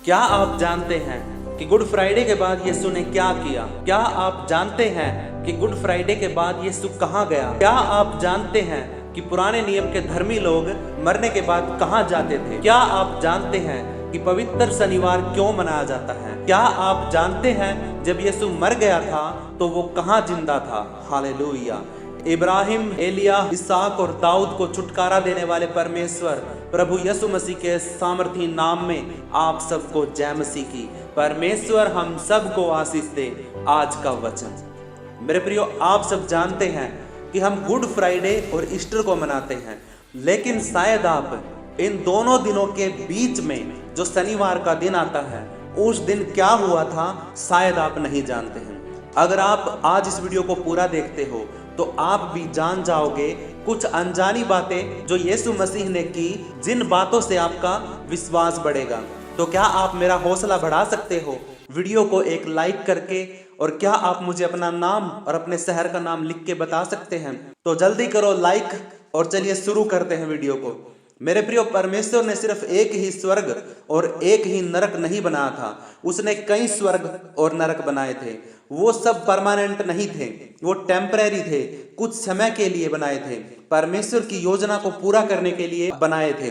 क्या आप जानते हैं कि गुड फ्राइडे के बाद यीशु ने क्या किया? क्या आप जानते हैं कि गुड फ्राइडे के बाद यीशु कहाँ गया? क्या आप जानते हैं कि पुराने नियम के धर्मी लोग मरने के बाद कहाँ जाते थे? क्या आप जानते हैं कि पवित्र शनिवार क्यों मनाया जाता है? क्या आप जानते हैं जब यीशु मर गया था तो वो कहाँ जिंदा था? हालेलुया। इब्राहिम, एलिया, इसहाक और दाऊद को छुटकारा देने वाले परमेश्वर प्रभु यीशु मसीह के सामर्थी नाम में आप सबको जय मसीह की। परमेश्वर हम सबको आशीष दे। आज का वचन। मेरे प्रियो, आप सब जानते हैं कि हम गुड फ्राइडे और ईस्टर को मनाते हैं, लेकिन शायद आप इन दोनों दिनों के बीच में जो शनिवार का दिन आता है उस दिन क्या हुआ था शायद आप नहीं जानते हैं। अगर आप आज इस वीडियो को पूरा देखते हो तो आप भी जान जाओगे कुछ अनजानी बातें जो यीशु मसीह ने की, जिन बातों से आपका विश्वास बढ़ेगा। तो क्या आप मेरा हौसला बढ़ा सकते हो वीडियो को एक लाइक करके? और क्या आप मुझे अपना नाम और अपने शहर का नाम लिख के बता सकते हैं? तो जल्दी करो लाइक और चलिए शुरू करते हैं वीडियो को। मेरे प्रियो, परमेश्वर ने सिर्फ एक ही स्वर्ग और एक ही नरक नहीं बनाया था, उसने कई स्वर्ग और नरक बनाए थे। वो सब परमानेंट नहीं थे, वो टेम्परेरी थे, कुछ समय के लिए बनाए थे, परमेश्वर की योजना को पूरा करने के लिए बनाए थे।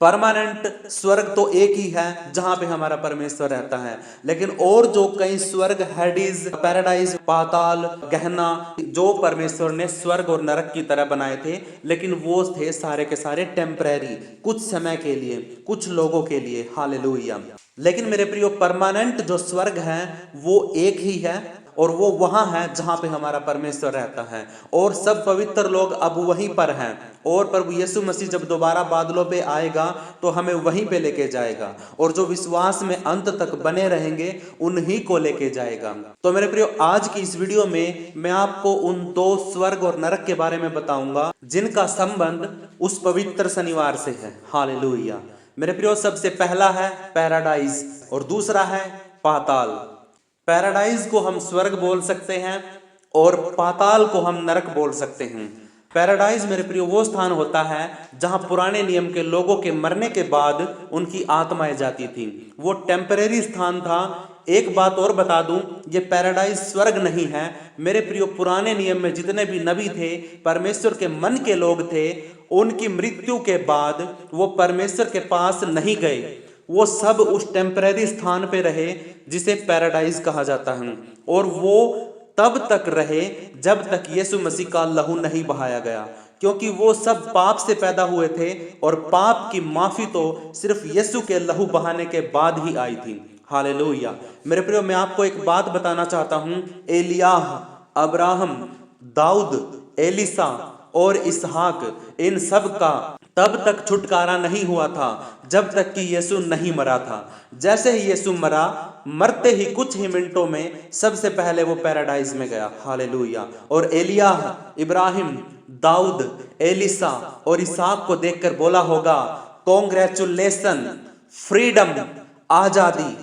परमानेंट स्वर्ग तो एक ही है जहां पे हमारा परमेश्वर रहता है, लेकिन और जो कई स्वर्ग, हेडिस, पैराडाइज, पाताल, गहना, जो परमेश्वर ने स्वर्ग और नरक की तरह बनाए थे, लेकिन वो थे सारे के सारे टेम्परेरी, कुछ समय के लिए, कुछ लोगों के लिए। हालेलुया। लेकिन मेरे प्रियो, परमानेंट जो स्वर्ग है वो एक ही है और वो वहां है जहां पे हमारा परमेश्वर रहता है, और सब पवित्र लोग अब वहीं पर हैं। और प्रभु यीशु मसीह जब दोबारा बादलों पे आएगा तो हमें वहीं पे लेके जाएगा, और जो विश्वास में अंत तक बने रहेंगे उन्हीं को लेके जाएगा। तो मेरे प्रियो, आज की इस वीडियो में मैं आपको उन दो स्वर्ग और नरक के बारे में बताऊंगा जिनका संबंध उस पवित्र शनिवार से है। हालेलुया। मेरे प्रियो, सबसे पहला है पैराडाइज और दूसरा है पाताल। पैराडाइज को हम स्वर्ग बोल सकते हैं और पाताल को हम नरक बोल सकते हैं। पैराडाइज मेरे प्रियो वो स्थान होता है जहां पुराने नियम के लोगों के मरने के बाद उनकी आत्माएं जाती थी। वो टेम्परेरी स्थान था। एक बात और बता दूं, ये पैराडाइज स्वर्ग नहीं है मेरे प्रियो। पुराने नियम में जितने भी नबी थे, परमेश्वर के मन के लोग थे, उनकी मृत्यु के बाद वो परमेश्वर के पास नहीं गए, वो सब उस टेम्परेरी स्थान पे रहे जिसे पैराडाइज कहा जाता है। और वो तब तक रहे जब तक यीशु मसीह का लहू नहीं बहाया गया, क्योंकि वो सब पाप से पैदा हुए थे और पाप की माफी तो सिर्फ यीशु के लहू बहाने के बाद ही आई थी। हालेलुया। मेरे प्रियो, मैं आपको एक बात बताना चाहता हूं। एलियाह, अब्राहम, दाऊद, एलिसा और इसहाक, इन सब का तब तक छुटकारा नहीं हुआ था जब तक कि यीशु नहीं मरा था। जैसे ही यीशु मरा, मरते ही कुछ ही मिनटों में सबसे पहले वो पैराडाइज में गया। हालेलुया। और एलियाह, इब्राहिम, दाऊद, एलिसा और इसहाक को देखकर बोला होगा, कॉन्ग्रेचुलेशन, फ्रीडम, आजादी,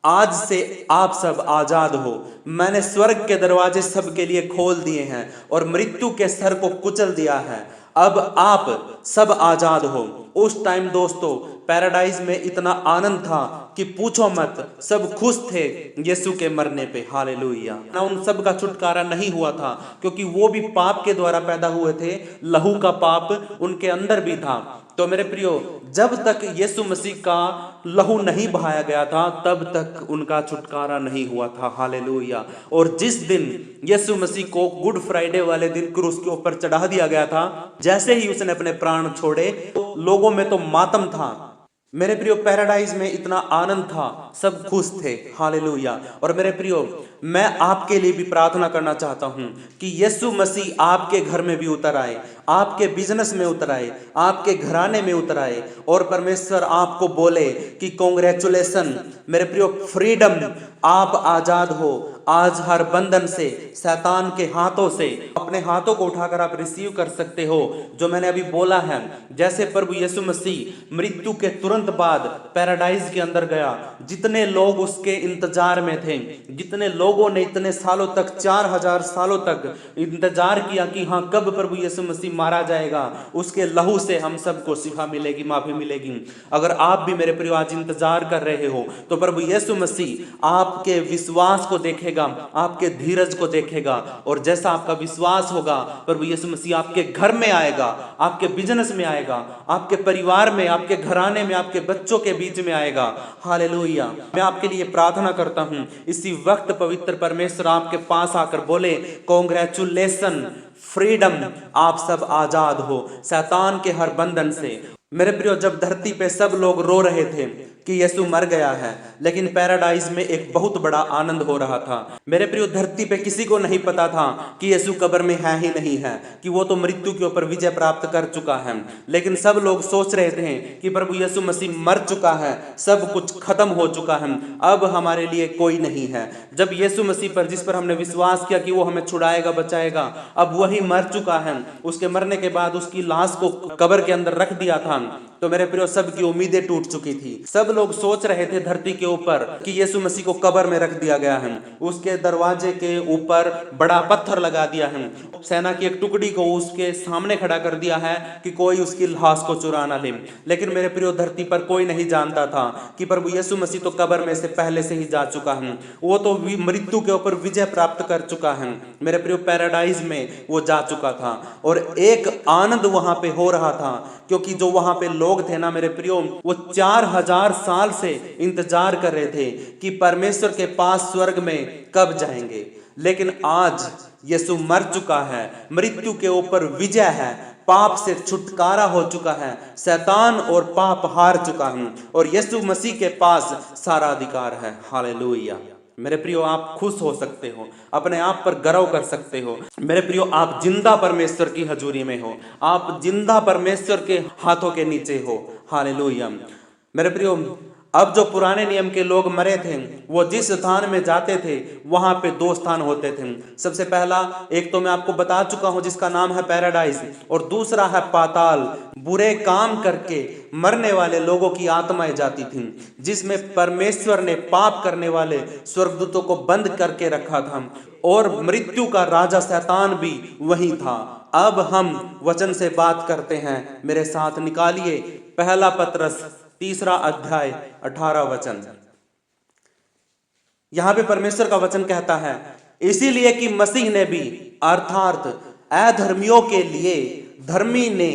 आज से आप सब आजाद हो। मैंने स्वर्ग के दरवाजे सबके लिए खोल दिए हैं और मृत्यु के सर को कुचल दिया है। अब आप सब आजाद हो। उस टाइम दोस्तों, पैराडाइज में इतना आनंद था कि पूछो मत। सब खुश थे यीशु के मरने पे। हालेलुया। ना उन सब का छुटकारा नहीं हुआ था, क्योंकि वो भी पाप के द्वारा पैदा हुए थे, लहू का पाप उनके अंदर भी था। तो मेरे प्रियो, जब तक यीशु मसीह का लहू नहीं बहाया गया था तब तक उनका छुटकारा नहीं हुआ था। हालेलुया। और जिस दिन यीशु मसीह को गुड फ्राइडे वाले दिन क्रूस के ऊपर चढ़ा दिया गया था, जैसे ही उसने अपने प्राण छोड़े तो लोगों में तो मातम था। मेरे प्रियो, पैराडाइज में इतना आनंद था, सब खुश थे। हालेलुया। और मेरे प्रियो, मैं आपके लिए भी प्रार्थना करना चाहता हूं कि यीशु मसीह आपके घर में भी उतर आए, आपके बिजनेस में उतर आए, आपके घराने में उतर आए, और परमेश्वर आपको बोले कि कॉन्ग्रेचुलेशन मेरे प्रियो, फ्रीडम, आप आजाद हो, आज हर बंधन से, शैतान के हाथों से अपने हाथों को उठाकर आप रिसीव कर सकते हो जो मैंने अभी बोला है। जैसे प्रभु यीशु मसीह मृत्यु के तुरंत बाद पैराडाइज के अंदर गया, जितने लोग उसके इंतजार में थे, जितने लोगों ने इतने सालों तक 4000 सालों तक इंतजार किया कि हाँ कब प्रभु यीशु मसीह मारा जाएगा, उसके लहू से हम सबको शिफा मिलेगी, माफी मिलेगी। अगर आप भी मेरे प्रिय आज इंतजार कर रहे हो तो प्रभु यीशु मसीह आपके विश्वास को देखेगा, आपके धीरज को देखेगा, और जैसा आपका विश्वास होगा प्रभु यीशु मसीह आपके घर में आएगा, आपके बिजनेस में आएगा, आपके परिवार में, आपके घराने में, आपके बच्चों के बीच में आएगा। हालेलुया। मैं आपके लिए प्रार्थना करता हूं इसी वक्त पवित्र परमेश्वर आपके पास आकर बोले कॉन्ग्रेचुलेशन, फ्रीडम, आप सब आजाद हो शैतान के हर बंधन से। मेरे प्रियो, जब धरती पे सब लोग रो रहे थे कि यीशु मर गया है, लेकिन पैराडाइज में एक बहुत बड़ा आनंद हो रहा था। मेरे प्रियो, धरती पे किसी को नहीं पता था कि यीशु कब्र में है ही नहीं है, कि वो तो मृत्यु के ऊपर विजय प्राप्त कर चुका है। लेकिन सब लोग सोच रहे थे कि प्रभु यीशु मसीह मर चुका है, सब कुछ खत्म हो चुका है, अब हमारे लिए कोई नहीं है। जब यीशु मसीह पर, जिस पर हमने विश्वास किया कि वो हमें छुड़ाएगा, बचाएगा, अब वही मर चुका है, उसके मरने के बाद उसकी लाश को कब्र के अंदर रख दिया था, तो मेरे प्रियो सबकी उम्मीदें टूट चुकी थी। सब लोग सोच रहे थे धरती के ऊपर कि यीशु मसीह को कब्र में रख दिया गया है, उसके दरवाजे के ऊपर बड़ा पत्थर लगा दिया है, सेना की एक टुकड़ी को उसके सामने खड़ा कर दिया है कि कोई उसकी लाश को चुरा ना ले। लेकिन मेरे प्रियो, धरती पर कोई नहीं जानता था कि प्रभु यीशु मसीह तो कब्र में से पहले से ही जा चुका है, वो तो मृत्यु के ऊपर विजय प्राप्त कर चुका है। मेरे प्रियो, पैराडाइज में वो जा चुका था और एक आनंद वहां पे हो रहा था, क्योंकि जो वहां पे लोग थे ना मेरे प्रियो, वो 4000 साल से इंतजार कर रहे थे कि परमेश्वर के पास स्वर्ग में कब जाएंगे। लेकिन आज यीशु मर चुका है, मृत्यु के ऊपर विजय है, पाप से छुटकारा हो चुका है, शैतान और पाप हार चुका है और यीशु मसीह के पास सारा अधिकार है। हालेलुया। मेरे प्रियो, आप खुश हो सकते हो, अपने आप पर गर्व कर सकते हो। मेरे प्रियो, आप जिंदा परमेश्वर की हजूरी में हो, आप जिंदा परमेश्वर के हाथों के नीचे हो। हालेलुया। मेरे प्रियो, अब जो पुराने नियम के लोग मरे थे, वो जिस स्थान में जाते थे वहां पे 2 स्थान होते थे। सबसे पहला, एक तो मैं आपको बता चुका हूं जिसका नाम है पैराडाइज, और दूसरा है पाताल। बुरे काम करके मरने वाले लोगों की आत्माएं जाती थीं, जिसमें परमेश्वर ने पाप करने वाले स्वर्गदूतों को बंद करके रखा था और मृत्यु का राजा शैतान भी वही था। अब हम वचन से बात करते हैं, मेरे साथ निकालिए पहला पतरस 3 अध्याय 18 वचन। यहां पे परमेश्वर का वचन कहता है, इसीलिए कि मसीह ने भी अर्थात अधर्मियों के लिए धर्मी ने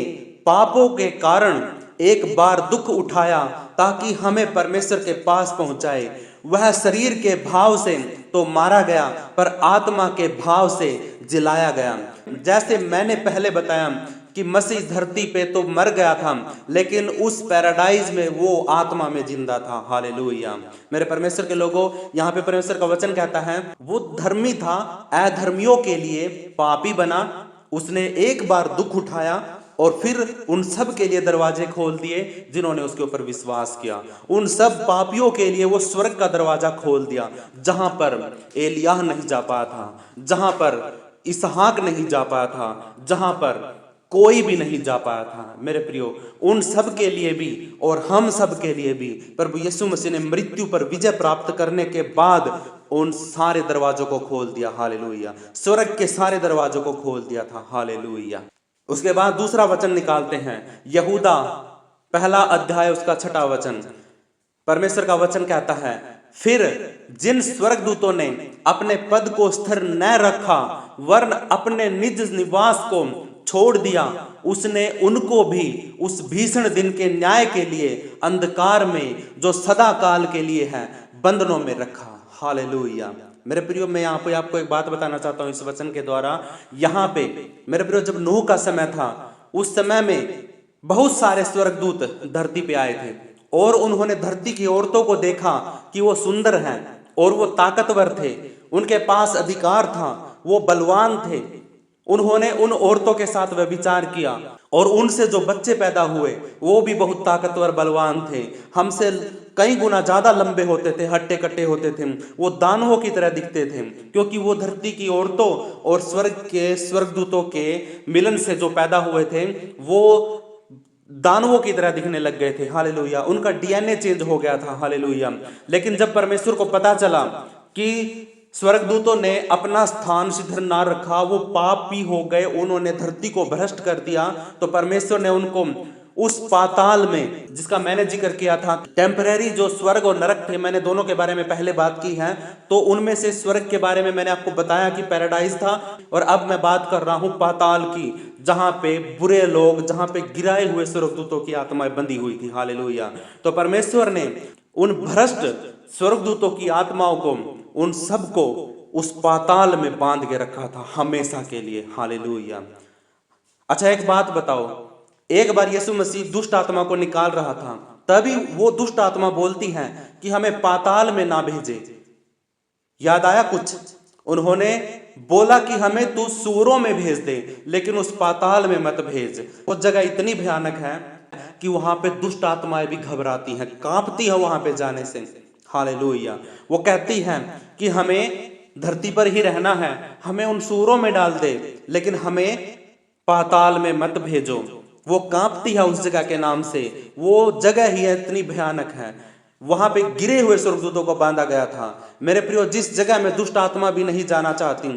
पापों के कारण एक बार दुख उठाया ताकि हमें परमेश्वर के पास पहुंचाए। वह शरीर के भाव से तो मारा गया पर आत्मा के भाव से जिलाया गया। जैसे मैंने पहले बताया कि मसीह धरती पे तो मर गया था, लेकिन उस पैराडाइज में वो आत्मा में जिंदा था। हालेलुया। मेरे परमेश्वर के लोगों, यहाँ पे परमेश्वर का वचन कहता है वो धर्मी था, अधर्मियों के लिए पापी बना, उसने एक बार दुख उठाया और फिर उन सब के लिए दरवाजे खोल दिए जिन्होंने उसके ऊपर विश्वास किया। उन सब पापियों के लिए वो स्वर्ग का दरवाजा खोल दिया, जहां पर एलिय्याह नहीं जा पाया था, जहां पर इसहाक नहीं जा पाया था, जहां पर कोई भी नहीं जा पाया था। मेरे प्रियो, उन सब के लिए भी और हम सब के लिए भी प्रभु यीशु मसीह ने मृत्यु पर विजय प्राप्त करने के बाद उन सारे दरवाजों को खोल दिया। हालेलुया। स्वर्ग के सारे दरवाजों को खोल दिया था। हालेलुया। उसके बाद दूसरा वचन निकालते हैं, यहूदा 1 अध्याय उसका 6 वचन। परमेश्वर का वचन कहता है, फिर जिन स्वर्गदूतों ने अपने पद को स्थिर न रखा वरन अपने निज निवास को छोड़ दिया, उसने उनको भी उस भीषण दिन के न्याय के लिए अंधकार में जो सदा काल के लिए है बंधनों में रखा। हालेलुया। मेरे प्रियो, मैं यहाँ पे आपको एक बात बताना चाहता हूँ इस वचन के द्वारा। यहाँ पे मेरे प्रियो, जब नूह का समय था, उस समय में बहुत सारे स्वर्गदूत धरती पे आए थे और उन्होंने धरती की औरतों को देखा कि वो सुंदर हैं और वो ताकतवर थे, उनके पास अधिकार था, वो बलवान थे, उन्होंने उन औरतों के साथ व्यभिचार किया और उनसे जो बच्चे पैदा हुए वो भी बहुत ताकतवर बलवान थे, हमसे कई गुना ज्यादा लंबे होते थे, हट्टे कट्टे होते थे, वो दानवों की तरह दिखते थे, क्योंकि वो धरती की औरतों और स्वर्गदूतों के मिलन से जो पैदा हुए थे वो दानवों की तरह दिखने लग गए थे। हालेलुया, उनका डीएनए चेंज हो गया था। हालेलुया। लेकिन जब परमेश्वर को पता चला कि स्वर्गदूतों ने अपना स्थान सिद्ध ना रखा, वो पापी हो गए, उन्होंने धरती को भ्रष्ट कर दिया, तो परमेश्वर ने उनको उस पाताल में, जिसका मैंने जिक्र किया था, टेम्परेरी जो स्वर्ग और नरक थे, मैंने दोनों के बारे में पहले बात की है, तो उनमें से स्वर्ग के बारे में मैंने आपको बताया कि पैराडाइज था, और अब मैं बात कर रहा हूं पाताल की, जहां पे बुरे लोग, जहां पे गिराए हुए स्वर्गदूतों की आत्माएं बंधी हुई थी। हालेलुया। तो परमेश्वर ने उन भ्रष्ट स्वर्गदूतों की आत्माओं को, उन सबको उस पाताल में बांध के रखा था हमेशा के लिए। हालेलुया। अच्छा, एक बात बताओ, एक बार यीशु मसीह दुष्ट आत्मा को निकाल रहा था, तभी वो दुष्ट आत्मा बोलती है कि हमें पाताल में ना भेजे। याद आया कुछ? उन्होंने बोला कि हमें तू सूरों में भेज दे, लेकिन उस पाताल में मत भेज। वो जगह इतनी भयानक है कि वहां पे दुष्ट आत्माएं भी घबराती हैं, कांपती है वहां पे जाने से। हालेलुया। वो कहती हैं कि हमें धरती पर ही रहना है, हमें उन सूरों में डाल दे, लेकिन हमें पाताल में मत भेजो। वो कांपती है उस जगह के नाम से, वो जगह ही है इतनी भयानक है। वहां पे गिरे हुए स्वर्गदूतों को बांधा गया था। मेरे प्रियो, जिस जगह में दुष्ट आत्मा भी नहीं जाना चाहती,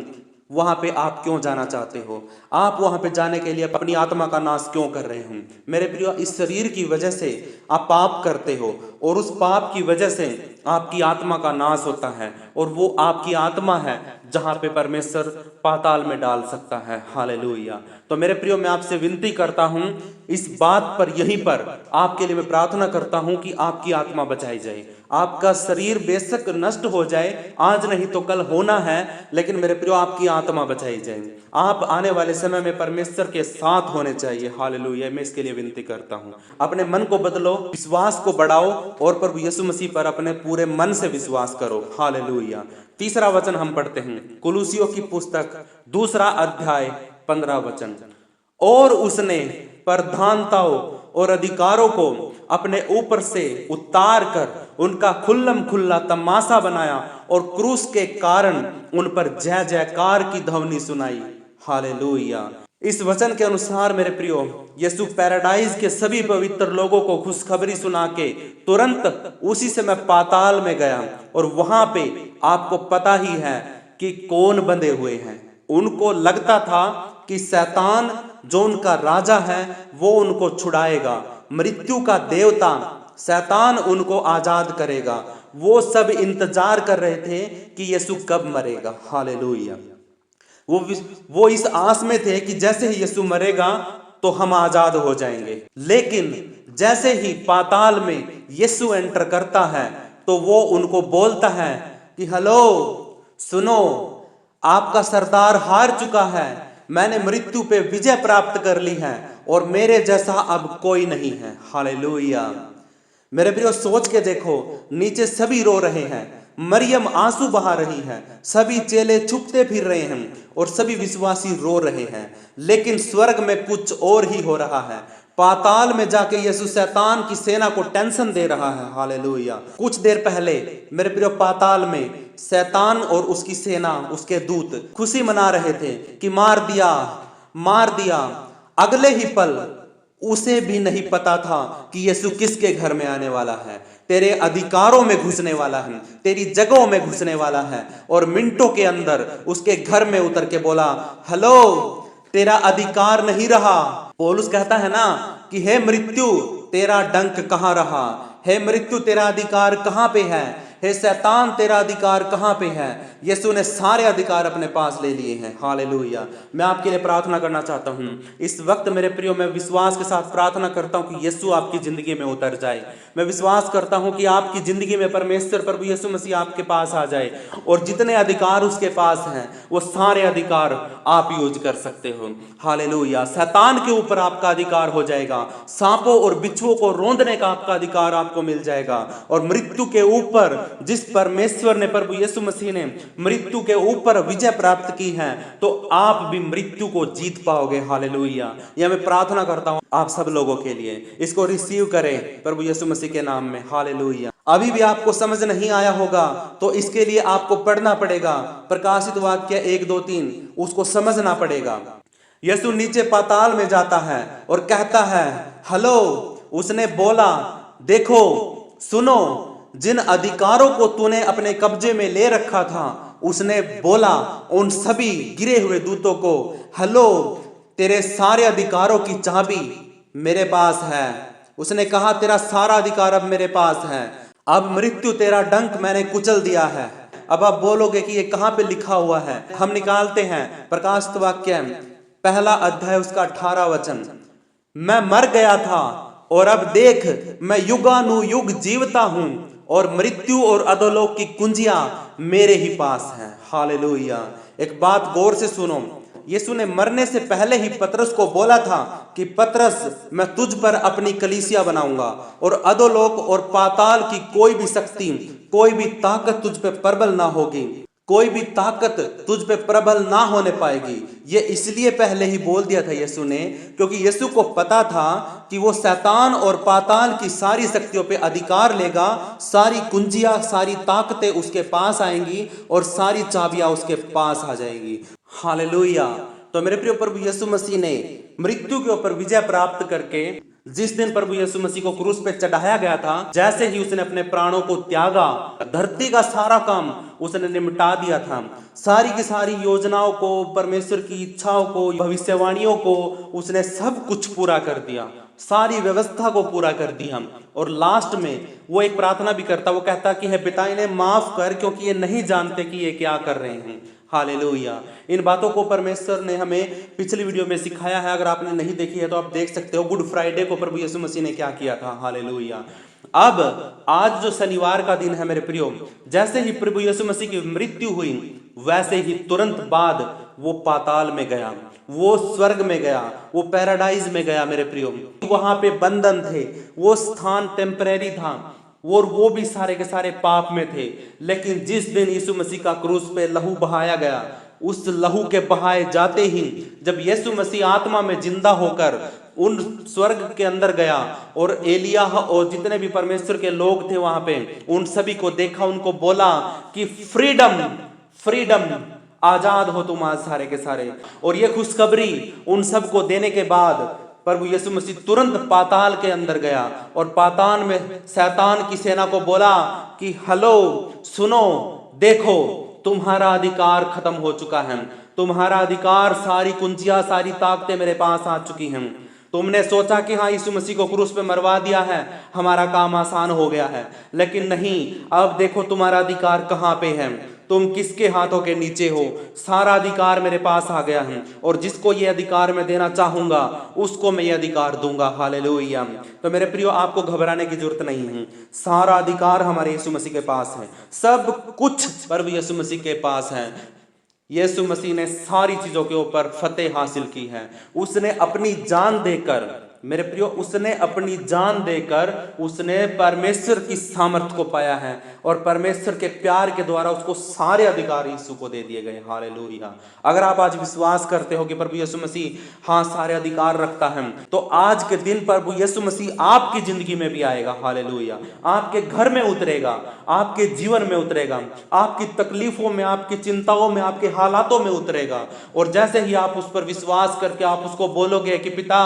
वहां पे आप क्यों जाना चाहते हो? आप वहां पे जाने के लिए अपनी आत्मा का नाश क्यों कर रहे हो? मेरे प्रियो, इस शरीर की वजह से आप पाप करते हो, और उस पाप की वजह से आपकी आत्मा का नाश होता है, और वो आपकी आत्मा है जहां पे परमेश्वर पाताल में डाल सकता है। हालेलुया। तो मेरे प्रियो, मैं आपसे विनती करता हूं, इस बात पर, यहीं पर आपके लिए मैं प्रार्थना करता हूं कि आपकी आत्मा बचाई जाए। आपका शरीर बेशक नष्ट हो जाए, आज नहीं तो कल होना है, लेकिन मेरे प्रियो आपकी आत्मा बचाई जाए। आप आने वाले समय में परमेश्वर के साथ होने चाहिए। हालेलुया। मैं इसके लिए विनती करता हूं, अपने मन को बदलो, विश्वास को बढ़ाओ, और प्रभु यीशु मसीह पर अपने पूरे मन से विश्वास करो। हालेलुया। तीसरा वचन हम पढ़ते हैं, कुलुसियों की पुस्तक 2 अध्याय 15 वचन। और उसने प्रधानताओं और अधिकारों को अपने ऊपर से उतार कर उनका खुल्लम खुल्ला तमाशा बनाया, और क्रूस के कारण उन पर जय जयकार की ध्वनि सुनाई। हालेलुया। इस वचन के अनुसार मेरे प्रियो, यीशु पैराडाइज के सभी पवित्र लोगों को खुशखबरी सुना के तुरंत उसी समय पाताल में गया, और वहां पे आपको पता ही है कि कौन बंधे हुए हैं। उनको लगता था कि शैतान जो उनका राजा है वो उनको छुड़ाएगा, मृत्यु का देवता शैतान उनको आजाद करेगा। वो सब इंतजार कर रहे थे कि यीशु कब मरेगा। हालेलुया। वो इस आस में थे कि जैसे ही यीशु मरेगा तो हम आजाद हो जाएंगे। लेकिन जैसे ही पाताल में यीशु एंटर करता है तो वो उनको बोलता है कि हेलो, सुनो, आपका सरदार हार चुका है, मैंने मृत्यु पे विजय प्राप्त कर ली है, और मेरे जैसा अब कोई नहीं है। हालेलुया। मेरे प्रियो, सोच के देखो, नीचे सभी रो रहे हैं, मरियम आंसू बहा रही है, सभी चेले छुपते फिर रहे हैं, और सभी विश्वासी रो रहे हैं, लेकिन स्वर्ग में कुछ और ही हो रहा है। पाताल में जाके यीशु शैतान की सेना को टेंशन दे रहा है। हालेलुया। कुछ देर पहले मेरे प्रियो, पाताल में शैतान और उसकी सेना, उसके दूत खुशी मना रहे थे कि मार दिया, मार दिया। अगले ही पल उसे भी नहीं पता था कि यीशु किसके घर में आने वाला है, तेरे अधिकारों में घुसने वाला है, तेरी जगहों में घुसने वाला है, और मिनटों के अंदर उसके घर में उतर के बोला, हेलो, तेरा अधिकार नहीं रहा। पौलुस कहता है ना कि हे मृत्यु, तेरा डंक कहां रहा? हे मृत्यु, तेरा अधिकार कहां पे है? हे शैतान, तेरा अधिकार कहां पे है? यीशु ने सारे अधिकार अपने पास ले लिए हैं। हालेलुया। मैं आपके लिए प्रार्थना करना चाहता हूं इस वक्त मेरे प्रियो, मैं विश्वास के साथ प्रार्थना करता हूं कि यीशु आपकी जिंदगी में उतर जाए। मैं विश्वास करता हूं कि आपकी जिंदगी में परमेश्वर प्रभु यीशु मसीह आपके पास आ जाए, और जितने अधिकार उसके पास हैं वो सारे अधिकार आप यूज कर सकते हो। हालेलुया। शैतान के ऊपर आपका अधिकार हो जाएगा, सांपों और बिच्छुओं को रौंदने का आपका अधिकार आपको मिल जाएगा, और मृत्यु के ऊपर जिस परमेश्वर ने, प्रभु यीशु मसीह ने मृत्यु के ऊपर विजय प्राप्त की है, तो आप भी मृत्यु को जीत पाओगे। हालेलुया। यह मैं प्रार्थना करता हूं आप सब लोगों के लिए, इसको रिसीव करें प्रभु यीशु मसीह के नाम में। हालेलुया। अभी भी आपको समझ नहीं आया होगा तो इसके लिए आपको पढ़ना पड़ेगा, प्रकाशित वाक्य 1-2-3, उसको समझना पड़ेगा। यीशु नीचे पाताल में जाता है और कहता है हेलो। उसने बोला देखो सुनो, जिन अधिकारों को तूने अपने कब्जे में ले रखा था, उसने बोला उन सभी गिरे हुए दूतों को, हेलो, तेरे सारे अधिकारों की चाबी मेरे पास है। उसने कहा तेरा सारा अधिकार अब मेरे पास है। अब मृत्यु तेरा डंक मैंने कुचल दिया है। अब आप बोलोगे कि ये कहां पे लिखा हुआ है? हम निकालते हैं प्रकाशित वाक्य 1 अध्याय उसका 18 वचन। मैं मर गया था और अब देख मैं युगानुयुग जीवता हूं और मृत्यु और अधोलोक की कुंजियां मेरे ही पास हैं। हालेलुया। एक बात गौर से सुनो, यीशु ने मरने से पहले ही पतरस को बोला था कि पतरस मैं तुझ पर अपनी कलीसिया बनाऊंगा और अधोलोक और पाताल की कोई भी शक्ति, कोई भी ताकत तुझ पे प्रबल ना होगी, कोई भी ताकत तुझ पे प्रबल ना होने पाएगी। ये इसलिए पहले ही बोल दिया था यीशु ने, क्योंकि यीशु को पता था कि वो शैतान और पाताल की सारी शक्तियों पे अधिकार लेगा, सारी कुंजियां, सारी ताकतें उसके पास आएंगी और सारी चाबियां उसके पास आ जाएगी। हालेलुया। तो मेरे प्रिय प्रभु यीशु मसीह ने मृत्यु के ऊपर विजय प्राप्त करके, जिस दिन प्रभु यीशु मसीह को क्रूस पे चढ़ाया गया था, जैसे ही उसने अपने प्राणों को त्यागा, धरती का सारा काम उसने निपटा दिया था। सारी की सारी योजनाओं को, परमेश्वर की इच्छाओं को, भविष्यवाणियों को उसने सब कुछ पूरा कर दिया, सारी व्यवस्था को पूरा कर दिया। और लास्ट में वो एक प्रार्थना भी करता, वो कहता कि हे पिता इन्हें माफ कर, क्योंकि ये नहीं जानते कि ये क्या कर रहे हैं। हालेलुया। इन बातों को परमेश्वर ने हमें पिछली वीडियो में सिखाया है। अगर आपने नहीं देखी है तो आप देख सकते हो, गुड फ्राइडे को प्रभु यीशु मसीह ने क्या किया था। हालेलुया। अब आज जो शनिवार का दिन है मेरे प्रियो, जैसे ही प्रभु यीशु मसीह की मृत्यु हुई, वैसे ही तुरंत बाद वो पाताल में गया, वो स्वर्ग में गया, वो पैराडाइज में गया मेरे प्रियो। वहां पे बंधन थे, वो स्थान टेम्परेरी था और वो भी सारे के सारे पाप में थे। लेकिन जिस दिन यीशु मसीह का क्रूस पे लहू बहाया गया, उस लहू के बहाए जाते ही जब यीशु मसीह आत्मा में जिंदा होकर उन स्वर्ग के अंदर गया और एलिया और जितने भी परमेश्वर के लोग थे वहां पे, उन सभी को देखा, उनको बोला कि फ्रीडम, फ्रीडम, आजाद हो तुम आज सारे के सारे। और ये खुशखबरी उन सबको देने के बाद प्रभु यीशु मसीह तुरंत पाताल के अंदर गया और पाताल में शैतान की सेना को बोला कि हेलो सुनो, देखो तुम्हारा अधिकार खत्म हो चुका है, तुम्हारा अधिकार, सारी कुंजियां, सारी ताकतें मेरे पास आ चुकी हैं। तुमने सोचा कि हाँ यीशु मसीह को क्रूस पे मरवा दिया है, हमारा काम आसान हो गया है, लेकिन नहीं, अब देखो तुम्हारा अधिकार कहाँ पे है, तुम किसके हाथों के नीचे हो। सारा अधिकार मेरे पास आ गया है और जिसको ये अधिकार मैं देना चाहूंगा उसको मैं ये अधिकार दूंगा। हालेलुया। तो मेरे प्रियो, आपको घबराने की जरूरत नहीं है, सारा अधिकार हमारे यीशु मसीह के पास है, सब कुछ प्रभु यीशु मसीह के पास है। यीशु मसीह ने सारी चीजों के ऊपर फतेह हासिल की है। उसने अपनी जान देकर, मेरे प्रियो, उसने अपनी जान देकर उसने परमेश्वर की सामर्थ को पाया है और परमेश्वर के प्यार के द्वारा उसको सारे अधिकार यीशु को दे दिए गए। हालेलुया। अगर आप आज विश्वास करते हो कि प्रभु यीशु मसीह हाँ सारे अधिकार रखता है, तो आज के दिन प्रभु यीशु मसीह आपकी जिंदगी में भी आएगा। हालेलुया। आपके घर में उतरेगा, आपके जीवन में उतरेगा, आपकी तकलीफों में, आपकी चिंताओं में, आपके हालातों में उतरेगा। और जैसे ही आप उस पर विश्वास करके आप उसको बोलोगे कि पिता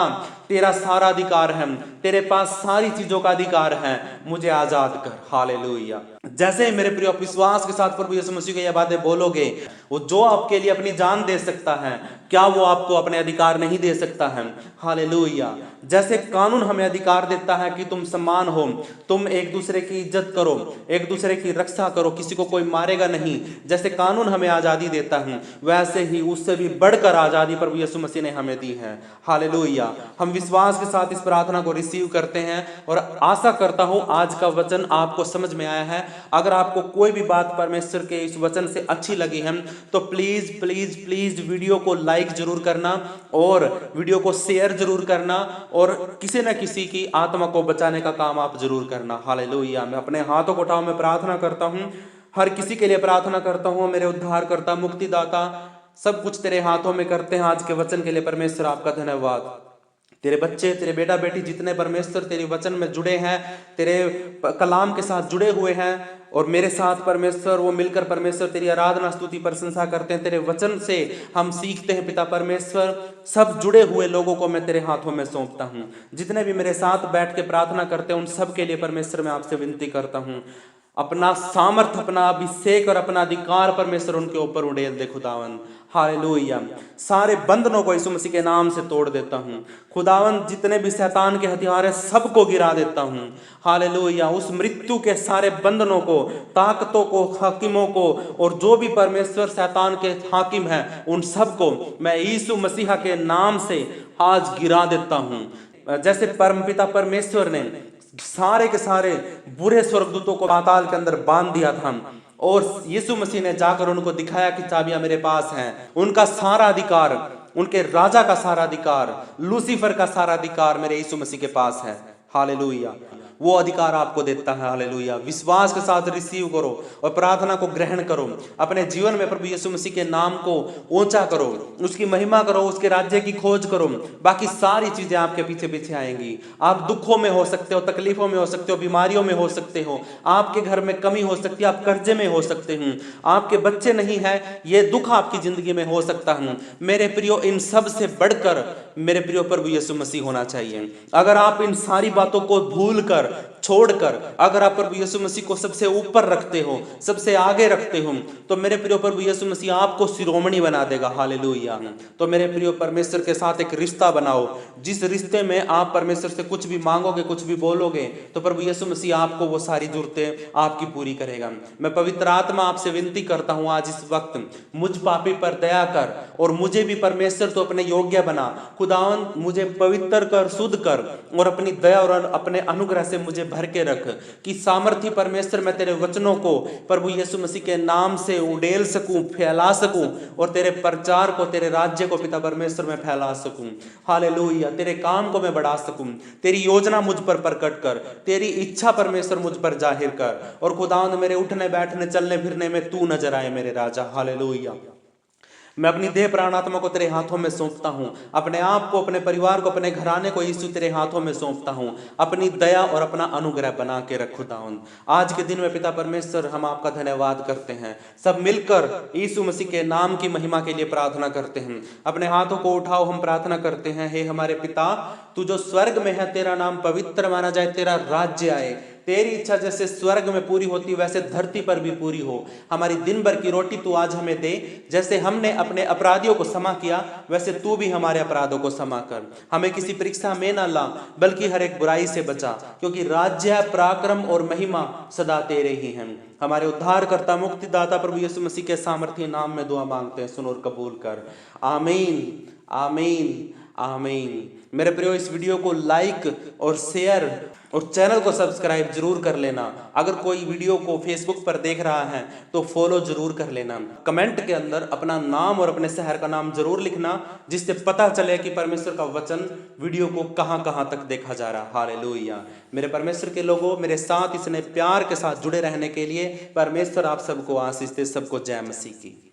तेरा सारा अधिकार है, तेरे पास सारी चीजों का अधिकार है, मुझे आजाद कर। हालेलुया। जैसे ही मेरे प्रिय विश्वास के साथ प्रभु यीशु मसीह को ये बातें बोलोगे, वो जो आपके लिए अपनी जान दे सकता है, क्या वो आपको अपने अधिकार नहीं दे सकता है? हालेलुया। जैसे कानून हमें अधिकार देता है कि तुम समान हो, तुम एक दूसरे की इज्जत करो, एक दूसरे की रक्षा करो, किसी को कोई मारेगा नहीं, जैसे कानून हमें आजादी देता है, वैसे ही उससे भी बढ़कर आजादी प्रभु यीशु मसीह ने हमें दी है। हालेलुया। हम विश्वास के साथ इस प्रार्थना को रिसीव करते हैं। और आशा करता हूं आज का वचन आपको समझ में आया है। अगर आपको कोई भी बात परमेश्वर के इस वचन से अच्छी लगी है तो प्लीज प्लीज प्लीज वीडियो को लाइक जरूर करना और वीडियो को शेयर जरूर करना और किसी न किसी की आत्मा को बचाने का काम आप जरूर करना। हालेलुया। मैं अपने हाथों को उठाऊं, मैं प्रार्थना करता हूं, हर किसी के लिए प्रार्थना करता हूं। मेरे उद्धारकर्ता, मुक्तिदाता, सब कुछ तेरे हाथों में करते हैं। आज के वचन के लिए परमेश्वर आपका धन्यवाद। तेरे बच्चे, तेरे बेटा बेटी जितने परमेश्वर तेरे वचन में जुड़े हैं, तेरे कलाम के साथ जुड़े हुए हैं और मेरे साथ परमेश्वर, वो मिलकर परमेश्वर तेरी आराधना स्तुति प्रशंसा करते हैं। तेरे वचन से हम सीखते हैं पिता परमेश्वर। सब जुड़े हुए लोगों को मैं तेरे हाथों में सौंपता हूं। जितने भी मेरे साथ बैठ के प्रार्थना करते हैं उन सब के लिए परमेश्वर मैं आपसे विनती करता हूं, अपना सामर्थ, अपना अभिषेक और अपना अधिकार परमेश्वर उनके ऊपर उड़ेल दे खुदावन। हालेलुया। सारे बंधनों को यीशु मसीह के नाम से तोड़ देता हूं खुदावन। जितने भी शैतान के हथियार है सबको गिरा देता हूं। हालेलुया। उस मृत्यु के सारे बंधनों को, ताकतों को, हाकिमों को और जो भी परमेश्वर शैतान के हाकिम हैं उन सबको मैं यीशु मसीहा के नाम से आज गिरा देता हूं। जैसे परमपिता परमेश्वर ने सारे के सारे बुरे स्वर्गदूतों को पाताल के अंदर बांध दिया था और यीशु मसीह ने जाकर उनको दिखाया कि चाबियां मेरे पास हैं। उनका सारा अधिकार, उनके राजा का सारा अधिकार, लूसीफर का सारा अधिकार मेरे यीशु मसीह के पास है। हालेलुया। वो अधिकार आपको देता है। हालेलुया। विश्वास के साथ रिसीव करो और प्रार्थना को ग्रहण करो। अपने जीवन में प्रभु यीशु मसीह के नाम को ऊंचा करो, उसकी महिमा करो, उसके राज्य की खोज करो। बाकी सारी चीजें आपके पीछे पीछे आएंगी। आप दुखों में हो सकते हो, तकलीफों में हो सकते हो, बीमारियों में हो सकते हो, आपके घर में कमी हो सकती है, आप कर्जे में हो सकते हो, आपके बच्चे नहीं है, ये दुख आपकी जिंदगी में हो सकता है। मेरे प्रियो, इन सब से बढ़कर मेरे प्रियो प्रभु यीशु मसीह होना चाहिए। अगर आप इन सारी बातों को भूल कर, छोड़कर, अगर आप प्रभु यीशु मसीह को सबसे ऊपर रखते हो, सबसे आगे रखते हो, तो मेरे प्रियो प्रभु यीशु मसीह आपको शिरोमणि बना देगा। हालेलुया। तो मेरे प्रियो परमेश्वर के साथ एक रिश्ता बनाओ। जिस रिश्ते में आप परमेश्वर से कुछ भी मांगोगे, कुछ भी बोलोगे, तो प्रभु यीशु मसीह आपको वो सारी जरूरतें आपकी पूरी करेगा। मैं पवित्र आत्मा आपसे विनती करता हूं आज इस वक्त, मुझ पापी पर दया कर और मुझे भी परमेश्वर तो अपने योग्य बना। खुदावन मुझे पवित्र कर, शुद्ध कर और अपनी दया और अपने अनुग्रह से मुझे भर के रख कि सामर्थी परमेश्वर मैं तेरे वचनों को प्रभु यीशु मसीह के नाम से उड़ेल सकूं, फैला सकूं और तेरे प्रचार को, तेरे राज्य को पिता परमेश्वर में फैला सकूं। हालेलुया। तेरे काम को मैं बढ़ा सकूं। तेरी योजना मुझ पर प्रकट कर, तेरी इच्छा परमेश्वर मुझ पर जाहिर कर और खुदावंद मेरे उठने बैठने चलने फिरने में तू नजर आए मेरे राजा। हालेलुया। मैं अपनी देह प्राण आत्मा को तेरे हाथों में सौंपता हूं। अपने आप को, अपने परिवार को, अपने घराने को यीशु तेरे हाथों में सौंपता हूं। अपनी दया और अपना अनुग्रह बना के रख खुदावंद। आज के दिन में पिता परमेश्वर हम आपका धन्यवाद करते हैं। सब मिलकर यीशु मसीह के नाम की महिमा के लिए प्रार्थना करते हैं। अपने हाथों को उठाओ, हम प्रार्थना करते हैं। हे हमारे पिता, तू जो स्वर्ग में है, तेरा नाम पवित्र माना जाए, तेरा राज्य आए, तेरी इच्छा जैसे स्वर्ग में पूरी होती वैसे धरती पर भी पूरी हो। हमारी दिन भर की रोटी तू आज हमें दे। जैसे हमने अपने अपराधियों को क्षमा किया वैसे तू भी हमारे अपराधों को क्षमा कर। हमें किसी परीक्षा में ना ला बल्कि हर एक बुराई से बचा, क्योंकि राज्य, पराक्रम और महिमा सदा तेरे ही हैं। हमारे उद्धारकर्ता, मुक्तिदाता प्रभु यीशु मसीह के सामर्थ्य नाम में दुआ मांगते हैं, सुन और कबूल कर। आमीन, आमीन, आमीन। मेरे प्रियो, इस वीडियो को लाइक और शेयर और चैनल को सब्सक्राइब जरूर कर लेना। अगर कोई वीडियो को फेसबुक पर देख रहा है तो फॉलो जरूर कर लेना। कमेंट के अंदर अपना नाम और अपने शहर का नाम जरूर लिखना, जिससे पता चले कि परमेश्वर का वचन वीडियो को कहां कहां तक देखा जा रहा। हालेलुया। मेरे परमेश्वर के लोगों, मेरे साथ इतने प्यार के साथ जुड़े रहने के लिए परमेश्वर आप सबको आशीष दे। सबको जय मसीह की।